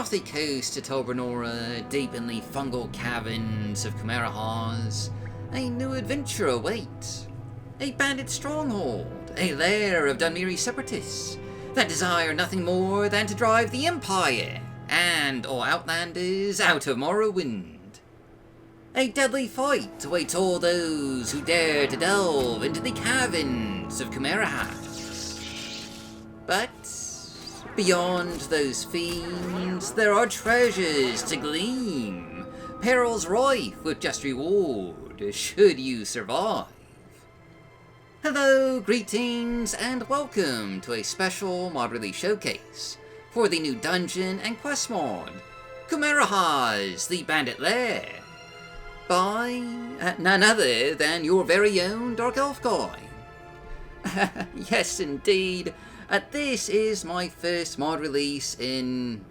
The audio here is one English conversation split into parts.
Off the coast of Tel Branora, deep in the fungal caverns of Kumarahaz, a new adventure awaits. A bandit stronghold, a lair of Dunmeri separatists that desire nothing more than to drive the Empire and all outlanders out of Morrowind. A deadly fight awaits all those who dare to delve into the caverns of Kumarahaz. But beyond those fiends, there are treasures to glean, perils rife with just reward should you survive. Hello, greetings, and welcome to a special mod release showcase for the new dungeon and quest mod, Kumarahaz, the Bandit Lair, by none other than your very own Darkelfguy. Yes, indeed. This is my first mod release in,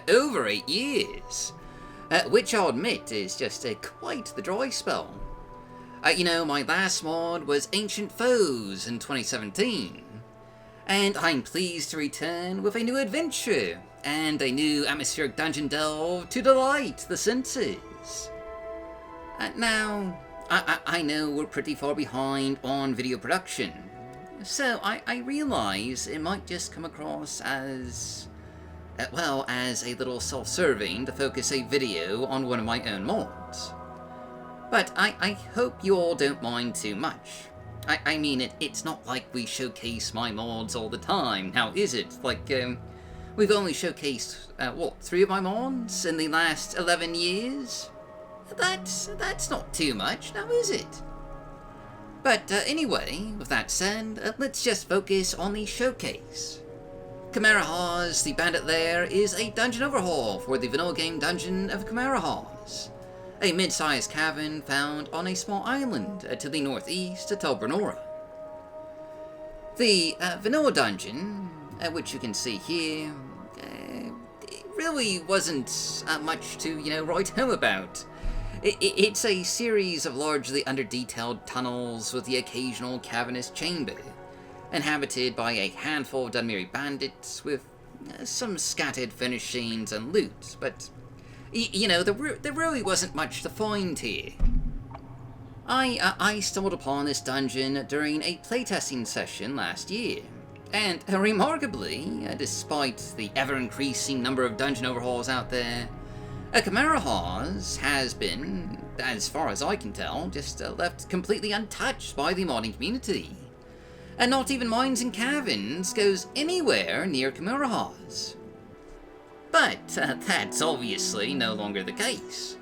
over 8 years, which I'll admit is just quite the dry spell. My last mod was Ancient Foes in 2017, and I'm pleased to return with a new adventure and a new atmospheric dungeon delve to delight the senses. Now, I know we're pretty far behind on video production, so I realize it might just come across as, as a little self-serving to focus a video on one of my own mods. But I hope you all don't mind too much. I mean, it's not like we showcase my mods all the time, now is it? We've only showcased, 3 of my mods in the last 11 years? That's not too much, now is it? But anyway, with that said, let's just focus on the showcase. Kumarahaz, the Bandit Lair, is a dungeon overhaul for the vanilla game dungeon of Kumarahaz, a mid-sized cavern found on a small island to the northeast of Tel Branora. The vanilla dungeon, which you can see here, really wasn't much to, write home about. It's a series of largely under-detailed tunnels with the occasional cavernous chamber, inhabited by a handful of Dunmeri bandits with some scattered furnishings and loot, but there really wasn't much to find here. I stumbled upon this dungeon during a playtesting session last year, and remarkably, despite the ever-increasing number of dungeon overhauls out there, Kumarahaz has been, as far as I can tell, just left completely untouched by the modding community. And not even Mines and Caverns goes anywhere near Kumarahaz. But that's obviously no longer the case.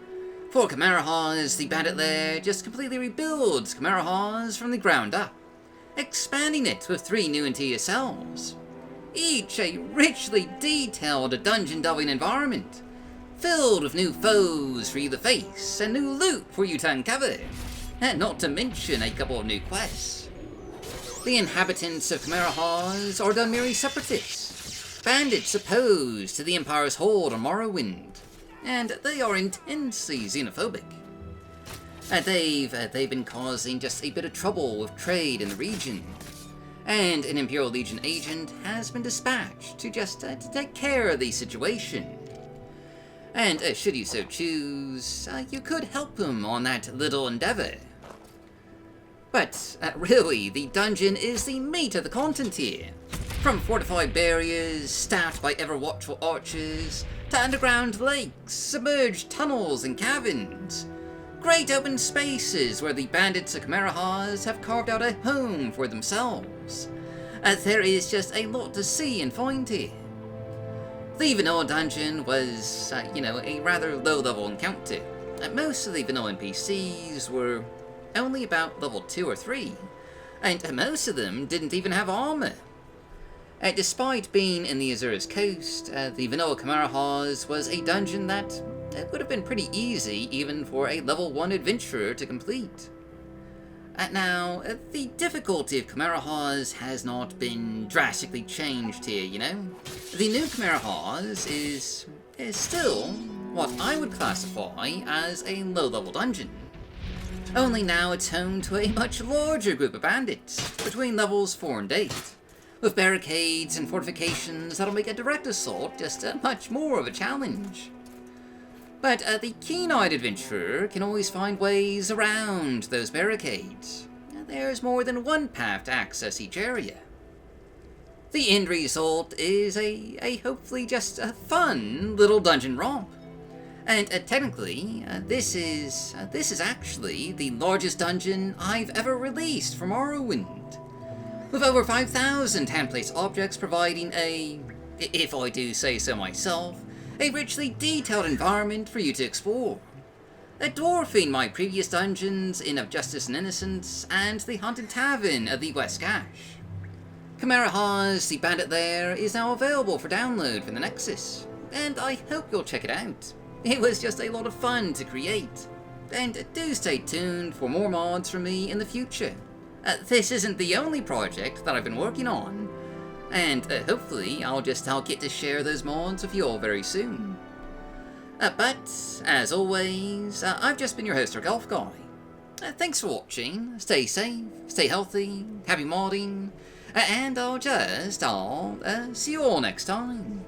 For Kumarahaz, the Bandit Lair just completely rebuilds Kumarahaz from the ground up, expanding it with 3 new interior cells, each a richly detailed dungeon delving environment, filled with new foes for you to face and new loot for you to uncover, and not to mention a couple of new quests. The inhabitants of Kumarahaz are Dunmeri separatists, bandits opposed to the Empire's hold on Morrowind, and they are intensely xenophobic. They've been causing just a bit of trouble with trade in the region, and an Imperial Legion agent has been dispatched to to take care of the situation. And should you so choose, you could help him on that little endeavor. But really, the dungeon is the meat of the content here. From fortified barriers, staffed by ever-watchful archers, to underground lakes, submerged tunnels and caverns. Great open spaces where the bandits of Kumarahaz have carved out a home for themselves. There is just a lot to see and find here. The vanilla dungeon was, a rather low-level encounter. Most of the vanilla NPCs were only about level 2 or 3, and most of them didn't even have armor. Despite being in the Azura's coast, the vanilla Kumarahaz was a dungeon that would have been pretty easy even for a level 1 adventurer to complete. Now, the difficulty of Kumarahaz has not been drastically changed here, The new Kumarahaz is still what I would classify as a low-level dungeon. Only now it's home to a much larger group of bandits, between levels 4 and 8, with barricades and fortifications that'll make a direct assault just much more of a challenge. But the keen-eyed adventurer can always find ways around those barricades. There's more than one path to access each area. The end result is a hopefully just a fun little dungeon romp. And technically, this is actually the largest dungeon I've ever released for Morrowind, with over 5,000 hand-placed objects providing a, if I do say so myself, a richly detailed environment for you to explore, dwarfing my previous dungeons in Of Justice and Innocence and the Haunted Tavern of the West Cache. Kumarahaz, the Bandit Lair, is now available for download from the Nexus, and I hope you'll check it out. It was just a lot of fun to create, and do stay tuned for more mods from me in the future. This isn't the only project that I've been working on, and hopefully I'll get to share those mods with you all very soon. But, as always, I've just been your host, Darkelfguy. Thanks for watching, stay safe, stay healthy, happy modding, and I'll see you all next time.